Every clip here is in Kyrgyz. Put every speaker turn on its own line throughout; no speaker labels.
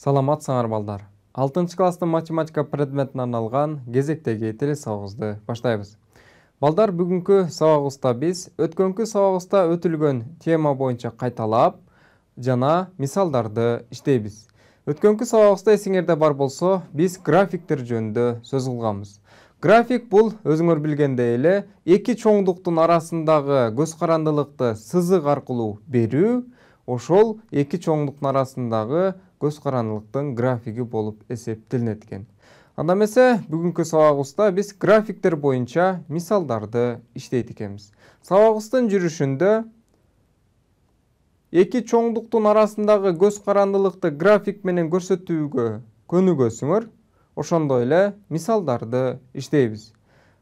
Саламатсыңар балдар. 6 класстын математика предметине арналган кезектеги теле сабагыбызды баштайбыз. Балдар, бүгүнкү сабагыбызда биз өткөнкү сабагыбызда өтүлгөн тема боюнча кайталап жана мисалдарды иштейбиз. Өткөнкү сабагыбызда эсиңерде бар болсо, биз графиктер жөнүндө сөз кылганбыз. График бул өзүңөр билгендей эле эки чоңдуктун арасындагы көз карандылыкты сызык аркылуу берүү, ошол эки чоңдуктун арасындагы көз карандылыктын графиги болуп эсептелинет экен. Анда эмесе бүгүнкү сабагыбызда биз графиктер боюнча мисалдарды иштейт экенбиз. Сабагыбыздын жүрүшүндө эки чоңдуктун арасындагы көз карандылыкты график менен көрсөтүүгө көнүгөсүңөр, ошондой эле мисалдарды иштейбиз.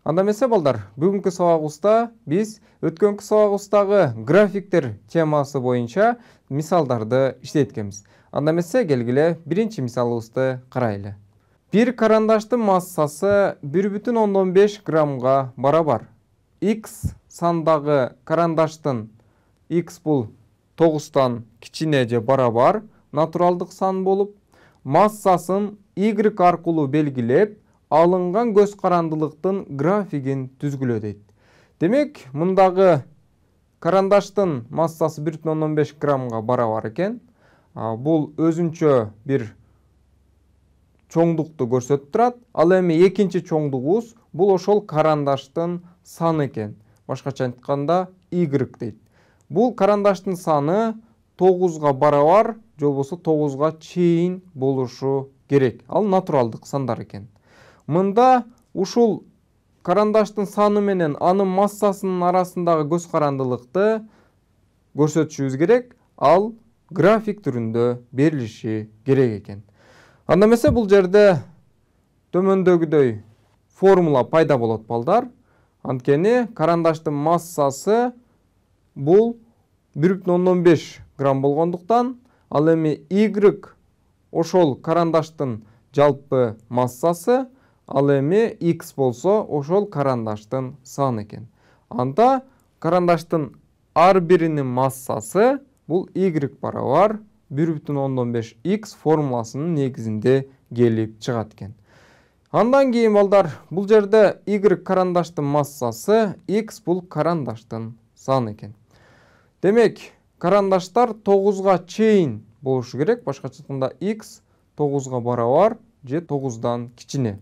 Анда эмесе балдар, бүгүнкү сабагыбызда биз өткөнкү сабагыбыздагы графиктер темасы боюнча мисалдарды иштейт экенбиз. Анда эмесе келгиле биринчи мисалыбызды карайлы. Бир карандаштын массасы 1,5 граммга барабар. X сандагы карандаштын X бул 9тан кичине же барабар натуралдык сан болуп, массасын Y аркылуу белгилеп, алынган көз карандылыктын графигин түзгүлө дейт. Демек, мындагы карандаштын массасы 1,5 граммга барабар экен. Бул өзүнчө бир чоңдукту көрсөтүп турат. Ал эми экинчи чоңдугубуз бул ошол карандаштын саны экен. Башкача айтканда Y дейт. Бул карандаштын саны 9га барабар, же болбосо 9га чейин болушу керек. Ал натуралдык сандар экен. Мында ушул карандаштын саны менен анын массасынын арасындагы көз карандылыкты көрсөтүшүбүз керек. Ал график түрүндө берилиши керек экен. Анда эмесе бул жерде төмөндөгүдөй формула пайда болот балдар. Анткени карандаштын массасы бул 1,5 грамм болгондуктан, ал эми Y ошол карандаштын жалпы массасы, ал эми X болсо ошол карандаштын саны экен. Анда карандаштын ар биринин массасы бул Y барабар 1,5 X формуласынын негизинде келип чыгат экен. Андан кийин балдар, бул жерде Y карандаштын массасы, X бул карандаштын саны экен. Демек, карандаштар 9га чейин болушу керек. Башкача айтканда X 9га барабар же 9дан кичине.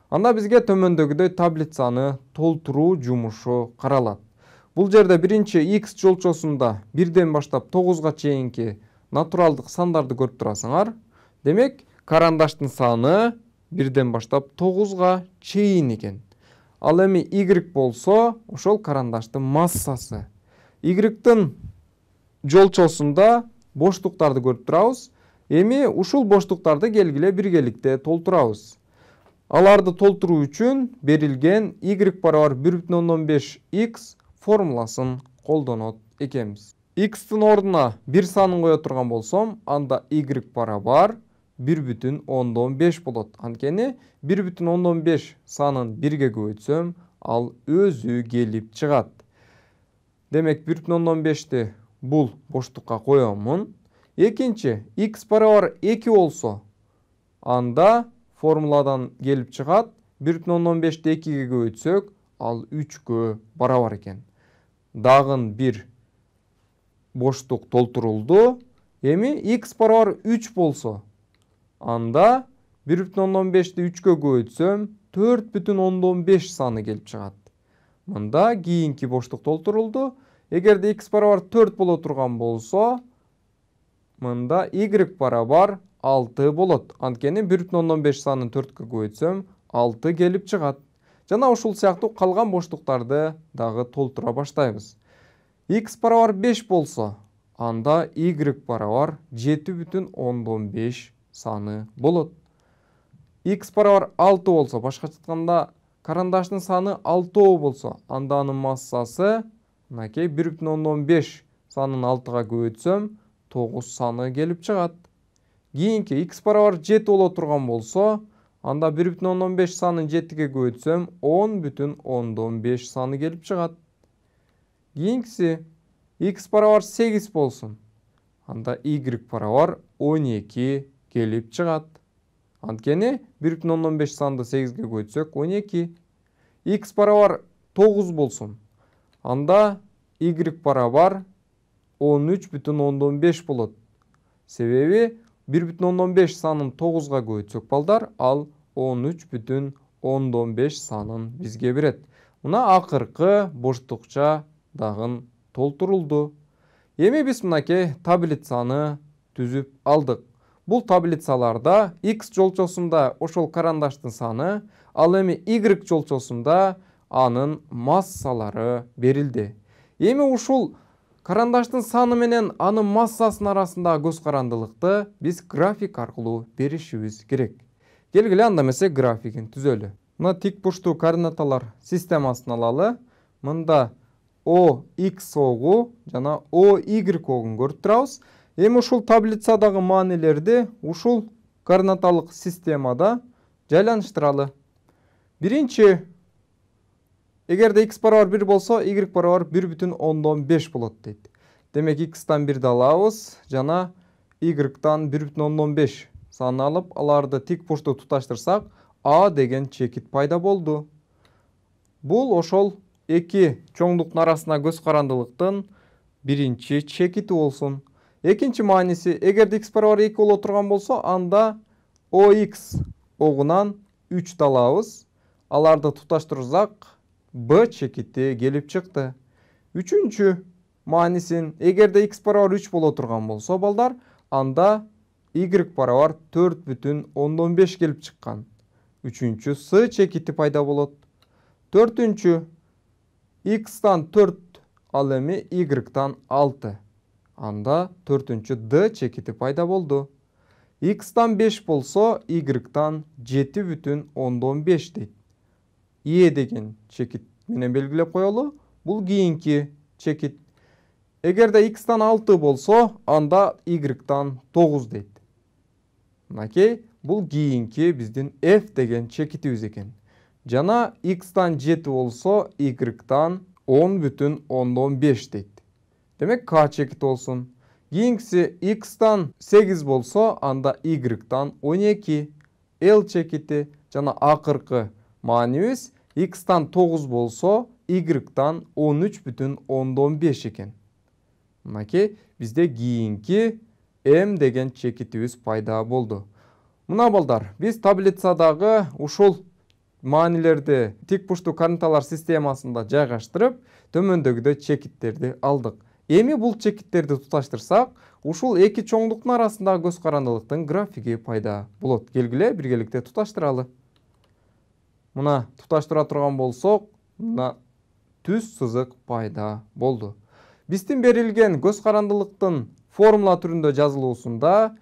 Анда бизге төмөндөгүдөй таблицаны толтуруу жумушу каралат. Бул жерде биринчи X жолчосунда 1ден баштап 9га чейинки натуралдык сандарды көрүп турасыңар. Демек, карандаштын саны 1ден баштап 9га чейин экен. Ал эми Y болсо ошол карандаштын массасы. Y-тын жолчосунда боштуктарды көрүп турабыз. Эми ушул боштуктарды келгиле биргеликте толтурабыз. Аларды толтуруу үчүн берилген Y барабар 1,5 X формуласын колдонот экенбиз. X-тын ордуна 1 санын кое турган болсом, анда Y барабар 1,5 болот. Анткени 1,5 санын 1ге көбөйтсөм, ал өзү келип чыгат. Демек, 1,5ти бул боштукка коёмун. Экинчи, X барабар 2 болсо, анда формуладан келип чыгат. 1,5ти 2ге көбөйтсөк, ал 3кө барабар экен. Дагы бир боштук толтурулду. Эми X барабар 3 болсо, анда 1,5ти 3кө көбөйтсөм, 4,5 саны келип чыгат. Мында кийинки боштук толтурулду. Эгерде X барабар 4 боло турган болсо, мында Y барабар 6 болот. Анткени 1,5 санын 4кө көбөйтсөм, 6 келип чыгат. Жана ушул сыяктуу калган боштуктарды дагы толтура баштайбыз. X барабар 5 болсо, анда Y барабар 7,5 саны болот. X барабар 6 болсо, башкача айтканда карандаштын саны 6 болсо, анда анын массасы 1,5 санын 6га көбөйтсөм, 9 саны келип чыгат. Кийинки X барабар 7 боло турган болсо, анда 1,5 санын 7ге көбөйтсөм, 10,5 саны келип чыгат. Кийинкиси X барабар 8 болсун. Анда Y барабар 12 келип чыгат. Анткени 1,15 санды 8-ге көйтсөк 12. X барабар 9 болсун. Анда Y барабар 13,5 болот. Себеби 1,15 санын 9-га көйтсөк балдар, ал 13,15 санын бизге берет. Мына акыркы боштукча дагын толтурулду. Эми биз мынакей таблицаны түзүп алдык. Бул таблицаларда X жолчосунда ошол карандаштын саны, ал эми Y жолчосунда анын массалары берилди. Эми ушул карандаштын саны менен анын массасынын арасындагы көз карандылыкты биз график аркылуу беришибиз керек. Келгиле анда эмесе графигин түзөлү. Мына тик бурчтуу координаталар системасын алалы. Мында OX огу жана OY огун көрүп турабыз. Эми ушул таблицадагы маанилерди ушул координаталык системада жайланыштыралы. Биринчи, эгерде x барабар 1 болсо, y барабар 1,15 болот дейт. Демек x-тан 1 алабыз жана y-тан 1,15 санын алып, аларды тик бурчтуу туташтырсак, A деген чекит пайда болду. Бул ошол эки чоңдуктун арасына көз карандылыктын биринчи чекити болсун. Экинчи мааниси, эгерде x барабар 2 боло турган болсо, анда OX огунан 3 алабыз. Аларды туташтырсак, B чекити келип чыкты. Үчүнчү маанисин, эгерде x барабар 3 боло турган болсо балдар, анда y барабар 4,15 келип чыккан. Үчүнчү S чекити пайда болот. Төртүнчү, x-тан 4, ал эми y-тан 6. Анда төртүнчү D чекити пайда болду. X-тан 5 болсо, y-тан 7,15 дейт. E деген чекит менен белгилеп коелу. Бул кийинки чекит. Эгерде x-тан 6 болсо, анда y-тан 9 дейт. Мынакей, бул кийинки биздин F деген чекитибиз экен. Жана x-тан 7 болсо, y-тан 10,15 дейт. Демек K чекит болсун. Кийинкиси x-тан 8 болсо, анда y-тан 12. L чекити жана акыркы маанибиз x-тан 9 болсо, y-тан 13,15 экен. Мынакей, бизде кийинки M деген чекитибиз пайда болду. Мына балдар, биз таблицадагы ушул маанилерди тик бурчтуу координаталар системасында жайгаштырып, төмөндөгүдөй чекиттерди алдык. Эми бул чекиттерди туташтырсак, ушул эки чоңдуктун арасындагы көз карандылыктын графиги пайда болот. Келгиле биргеликте туташтыралы. Мына туташтыра турган болсок, мына түз сызык пайда болду. Биздин берилген көз карандылыктын формула түрүндө жазылуусунда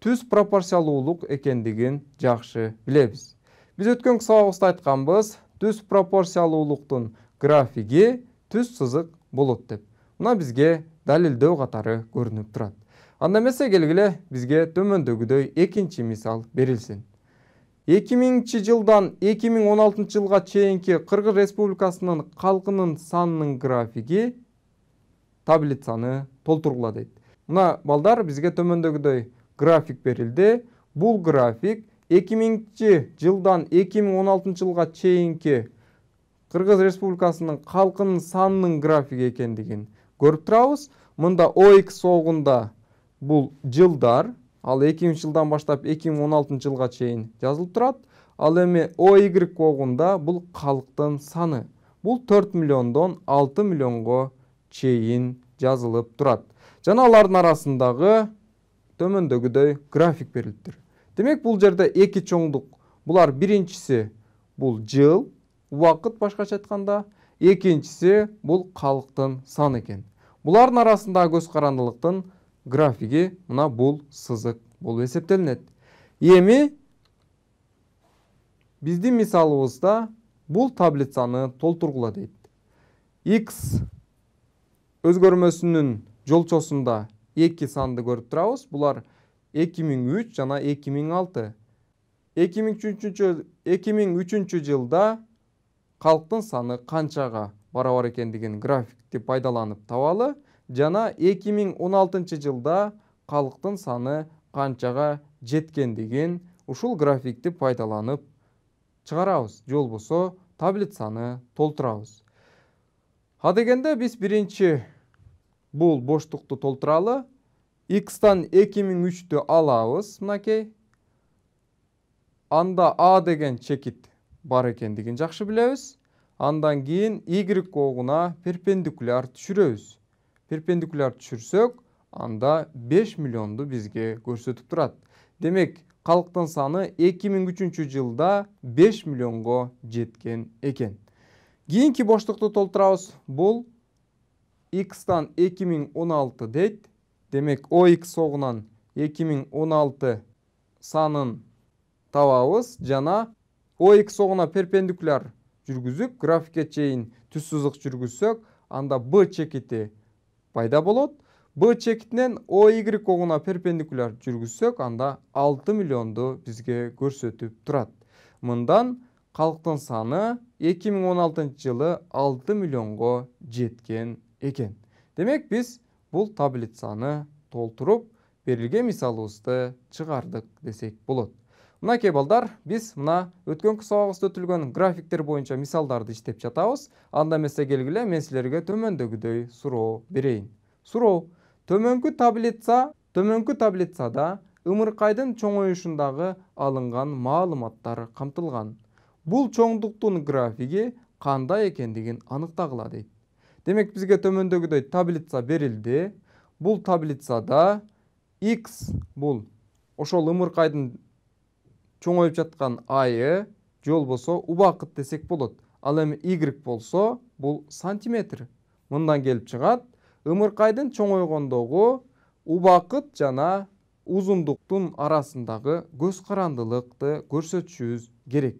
түз пропорциялуулук экендигин жакшы билебиз. Биз өткөн сабагыбызда айтканбыз, түз пропорциялуулуктун графиги түз сызык болот деп. Мына бизге далилдөө катары көрүнүп турат. Анда эмесе келгиле бизге төмөндөгүдөй экинчи мисал берилсин. 2000 жылдан 2016 жылга чейинки Кыргыз Республикасынын калкынын санынын графиги таблицаны толтургула дейт. Мына балдар, бизге төмөндөгүдөй график берилди. Бул график 2000 жылдан 2016 жылга чейинки Кыргыз Республикасынын калкынын санынын графиги экендигин көрүп турабыз. Мында OX огунда бул жылдар, ал 2000 жылдан баштап 2016 жылга чейин жазылып турат. Ал эми OY огунда бул калктын саны. Бул 4 миллиондон 6 миллионго чейин жазылып турат. Жана алардын арасындагы төмөндөгүдөй график берилиптир. Демек бул жерде эки чоңдук. Булар биринчиси бул жыл, убакыт башкача айтканда, экинчиси бул калктын саны экен. Булардын арасындагы көз карандылыктын графиги мына бул сызык болуп эсептелинет. Эми биздин мисалыбызда бул таблицаны толтургула дейт. X өзгөрмөсүнүн жолчосунда эки санды көрүп турабыз. Булар 2003 жана 2006. 2003 жылда калктын саны канчага барабар экендигин графикти пайдаланып табалы. Жана 2016 жылда калктын саны канчага жеткендигин ушул графикти пайдаланып чыгарабыз. Же болбосо таблицаны толтурабыз. Адегенде биз биринчи бул боштукту толтуралы. X'тан 2003'тү алабыз, мынакей. Анда A деген чекит бар экендигин жакшы билебиз. Андан кийин Y огуна перпендикуляр түшүрөбүз. Перпендикуляр түшүрсөк, анда 5 миллионду бизге көрсөтүп турат. Демек, калктын саны 2003 жылда 5 миллионго жеткен экен. Кийинки боштукту толтурабыз. Бул X'тан 2016 дейт. Демек, OX огунан 2016 санын табабыз жана OX огуна перпендикуляр жүргүзүп, графикке чейин түз сызык жүргүзсөк, анда B чекити пайда болот. B чекитинен OY огуна перпендикуляр жүргүзсөк, анда 6 миллионду бизге көрсөтүп турат. Мындан калктын саны 2016 жылы 6 миллионго жеткен экен. Демек, биз бул таблицаны толтуруп, берилген мисалыбызды чыгардык десек болот. Мынакей балдар, биз мына өткөнкү сабагыбызда өтүлгөн графиктер боюнча мисалдарды иштеп жатабыз. Анда эмесе келгиле, мен силерге төмөндөгүдөй суроо берейин. Суроо: төмөнкү таблицада ымыркайдын чоңоюшундагы алынган маалыматтар камтылган. Бул чоңдуктун графиги кандай экендигин аныктагыла дейт. Демек, бизге төмөндөгүдөй таблица берилди. Бул таблицада X бул ошол ымыркайдын чоңоюп жаткан айы, же болбосо убакыт десек болот. Ал эми Y болсо бул сантиметр. Мындан келип чыгат, ымыркайдын чоңойгондогу убакыт жана узундуктун арасындагы көз карандылыкты көрсөтүшүбүз керек.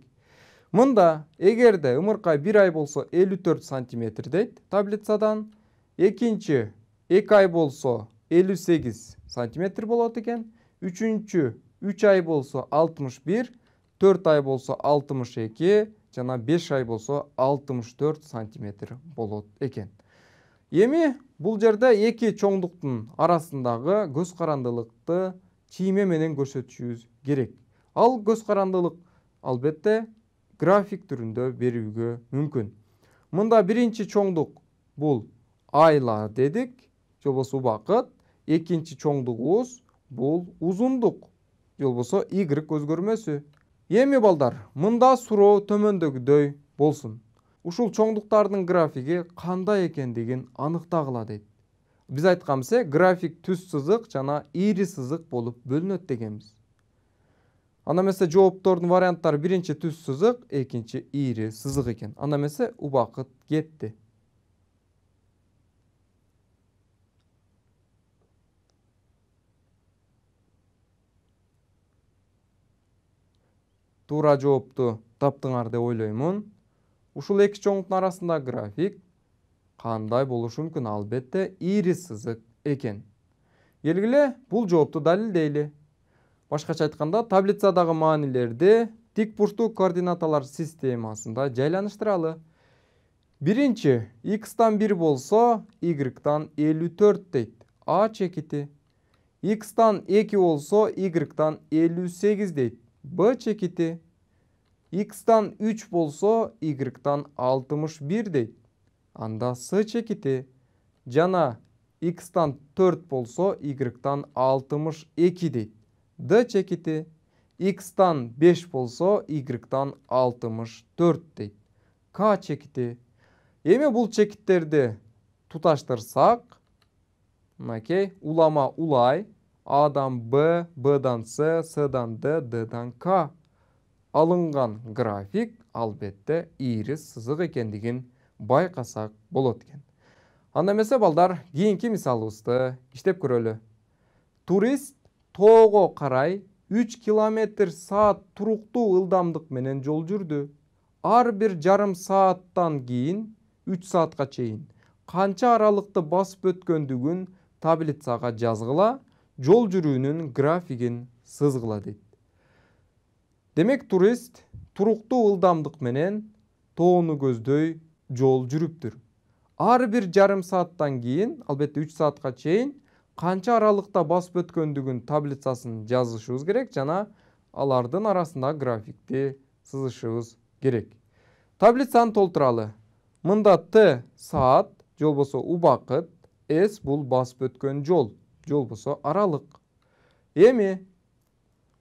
Мында эгерде ымыркай 1 ай болсо 54 сантиметр дейт таблицадан, экинчи 2 ай болсо 58 сантиметр болот экен, үчүнчү 3 ай болсо 61, 4 ай болсо 62, жана 5 ай болсо 64 сантиметр болот экен. Эми бул жерде эки чоңдуктун арасындагы көз карандылыкты чийме менен көрсөтүшүбүз керек. Ал көз карандылык албетте график түрүндө берүүгө мүмкүн. Мында биринчи чоңдук бул айлар дедик, же болбосо убакыт. Экинчи чоңдугубуз бул узундук, же болбосо Y өзгөрмөсү. Эми балдар, мында суроо төмөндөгүдөй болсун. Ушул чоңдуктардын графиги кандай экендигин аныктагыла дейт. Биз айтканбыз, график түз сызык жана ийри сызык болуп бөлүнөт дегенбиз. Анда эмесе жооптордун варианттары: биринчи түз сызык, экинчи ийри сызык экен. Анда эмесе убакыт кетти. Туура жоопту таптыңар деп ойлоймун. Ушул эки чоңдуктун арасында график кандай болушу мүмкүн? Албетте ийри сызык экен. Келгиле бул жоопту далилдейли. Башкача айтканда, таблицадагы маанилерди тик бурчтуу координаталар системасында жайланыштыралы. Биринчи X'тан 1 болсо Y-тан 54 дейт. A чекити. X'тан 2 болсо Y-тан 58 дейт. B чекити. X'тан 3 болсо Y-тан 61 дейт. Анда S чекити. Жана X'тан 4 болсо Y-тан 62 дейт. D чекити. X'тан 5 болсо Y-тан 64 дейт. K чекити. Эми бул чекиттерди туташтырсак, мынакей, улама улай, A'дан B, B'дан C, C'дан D, D'дан K алынган график албетте ийри сызык экендигин байкасак болот экен. Анда эмесе балдар, кийинки мисалыбызды иштеп көрөлү. Турист тоого карай 3 км/саат туруктуу ылдамдык менен жол жүрдү. Ар бир жарым сааттан кийин 3 саатка чейин канча аралыкты басып өткөндүгүн таблицага жазгыла, жол жүрүүнүн графигин сызгыла дейт. Демек, турист туруктуу ылдамдык менен тоону көздөй жол жүрүптүр. Ар бир жарым сааттан кийин, албетте 3 саатка чейин, канча аралыкта басып өткөндүгүн таблицасын жазышыбыз керек жана алардын арасындагы графикти сызышыбыз керек. Таблицаны толтуралы. Мында Т саат, же болбосо убакыт, S бул басып өткөн жол, же болбосо аралык. Эми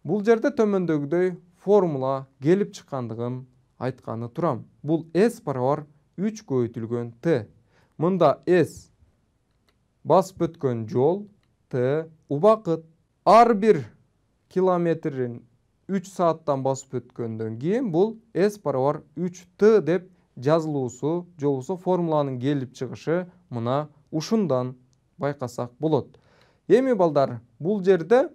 бул жерде төмөндөгүдөй формула келип чыккандыгын айтканы турам. Бул S барабар 3 көбөйтүлгөн Т. Мында S басып өткөн жол, Т убакыт. Ар бир километрин 3 сааттан басып өткөндөн кийин бул S барабар 3T деп жазылуусу, же болбосо формуланын келип чыгышы мына ушундан байкасак болот. Эми балдар, бул жерде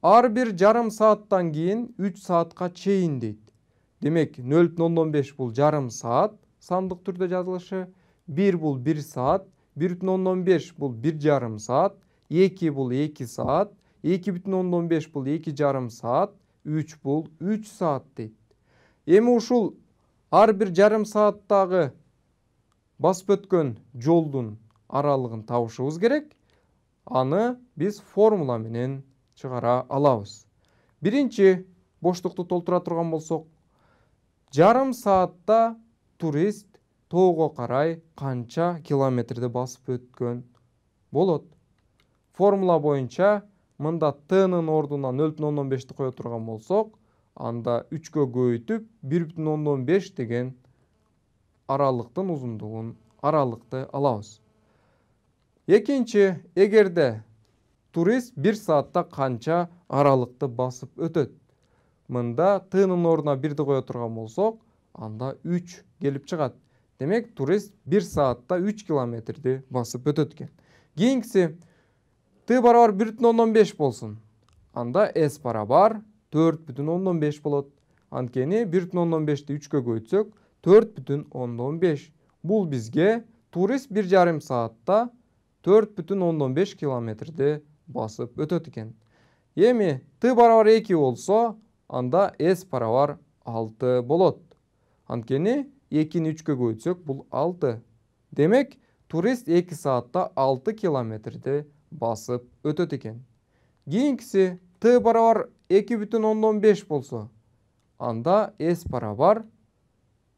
ар бир жарым сааттан кийин 3 саатка чейин дейт. Демек 0,5 бул жарым саат сандык түрдө жазылышы, 1 бул 1 саат, 1,5 бул 1 жарым саат, 2 бул 2 саат, 2,5 бул 2 жарым саат, 3 бул 3 саат дейт. Эми ушул ар бир жарым сааттагы басып өткөн жолдун аралыгын табышыбыз керек. Аны биз формула менен чыгара алабыз. Биринчи боштукту толтура турган болсок, жарым саатта турист тоого карай канча километрди басып өткөн болот? Формула боюнча мында T'нын ордуна 0,15ти кое турган болсок, анда 3кө көбөйтүп 1,5 деген аралыктын узундугун аралыкты алабыз. Экинчи, эгерде турист 1 саатта канча аралыкты басып өтөт? Мында T'нын ордуна 1ди кое турган болсок, анда 3 келип чыгат. Демек турист 1 саатта 3 километрди басып өтөт экен. Кийинкиси Т барабар 1,15 болсун. Анда S барабар 4,15 болот. Анткени 1,15ти 3кө көбөйтсөк 4,15. Бул бизге турист 1,5 саатта 4,15 километрди басып өтөт экен. Эми Т барабар 2 болсо, анда S барабар 6 болот. Анткени 2-ни 3кө көбөйтсөк бул 6. Демек турист 2 саатта 6 километрди басып өтөт экен. Кийинкиси Т барабар 2,15 болсо, анда S барабар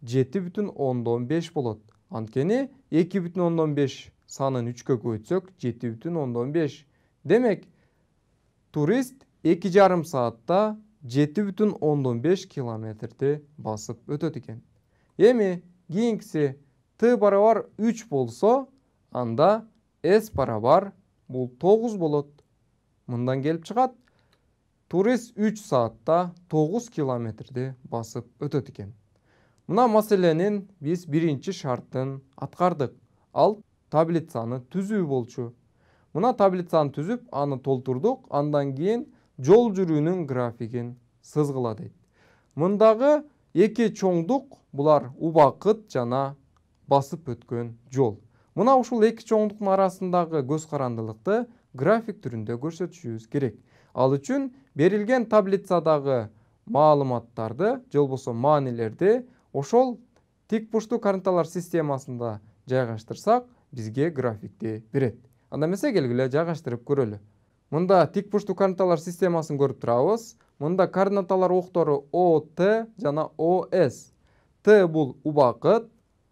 7,15 болот. Анткени 2,15 санын 3кө көбөйтсөк 7,15. Демек турист 2,5 саатта 7,15 километрди басып өтөт экен. Эми кийинкиси Т барабар 3 болсо, анда S барабар бул 9 болот. Мындан келип чыгат, турист 3 саатта 9 километрди басып өтөт экен. Мына маселенин биз биринчи шарттын аткардык. Ал таблицаны түзүү болчу. Мына таблицаны түзүп, аны толтурдук, андан кийин жол жүрүүнүн графигин сызгыла дейт. Мындагы эки чоңдук булар убакыт жана басып өткөн жол. Мына ушул эки чоңдуктун арасындагы көз карандылыкты график түрүндө көрсөтүшүбүз керек. Ал үчүн берилген таблицадагы маалыматтарды, же болбосо маанилерди ошол тик бурчтуу координаталар системасында жайгаштырсак, бизге графикти берет. Анда эмесе келгиле жайгаштырып көрөлү. Мында тик бурчтуу координаталар системасын көрүп турабыз. Мында координаталар октору ОТ жана ОС. Т бул убакыт,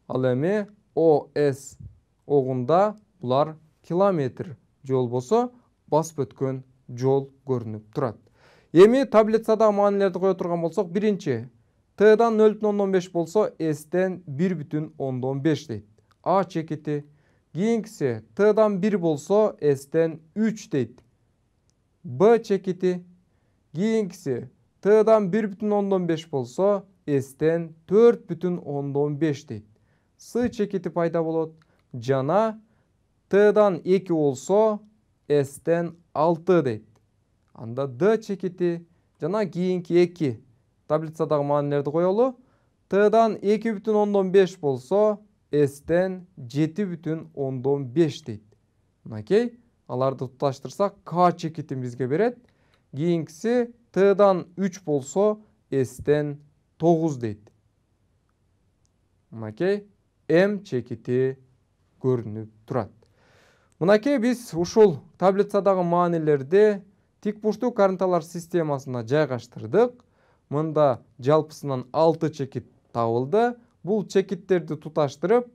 ал эми ОС огунда булар километр, же болбосо басып өткөн жол көрүнүп турат. Эми таблицада маанилерди кое турган болсок, биринчи T'дан 0,15 болсо, S'тен 1,15 дейт. А чекити. Кийинкиси T'дан 1 болсо, S'тен 3 дейт. Б чекити. Кийинкиси T'дан 1,15 болсо, S'тен 4,15 дейт. С чекити пайда болот. Жана T'дан 2 болсо, S'тен 6 дейт. Анда Д чекити жана кийинки 2 таблицадагы маанилерди коелу. T'дан 2,15 болсо, S'тен 7,15 дейт. Мынакей, аларды туташтырсак, К чекитин бизге берет. Кийинкиси T'дан 3 болсо, S'тен 9 дейт. Мынакей, М чекити көрүнүп турат. Мынакей биз ушул таблицадагы маанилерди тик бурчтуу координаталар системасына жайгаштырдык. Мында жалпысынан 6 чекит табылды. Бул чекиттерди туташтырып,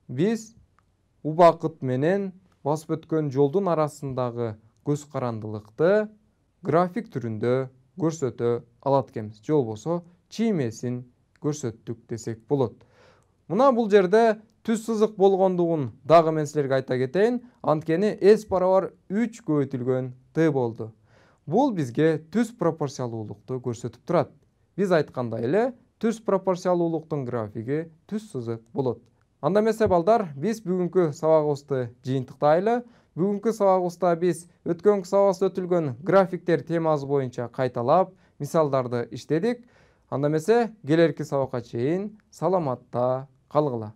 биз убакыт менен басып өткөн жолдун арасындагы көз карандылыкты график түрүндө көрсөтө алат экенбиз. Же болбосо чиймесин көрсөттүк десек болот. Мына бул жерде түз сызык болгондугун дагы мен силерге айта кетейин. Анткени S барабар 3 көбөйтүлгөн T болду. Бул бизге түз пропорциялуулукту көрсөтүп турат. Биз айткандай эле түз пропорциялуулуктун графиги түз сызык болот. Анда эмесе балдар, биз бүгүнкү сабагыбызды жыйынтыктайлы. Бүгүнкү сабагыбызда биз өткөнкү сабагыбызда өтүлгөн графиктер темасы боюнча кайталап, мисалдарды иштедик. Анда эмесе келерки сабакка чейин саламатта калгыла.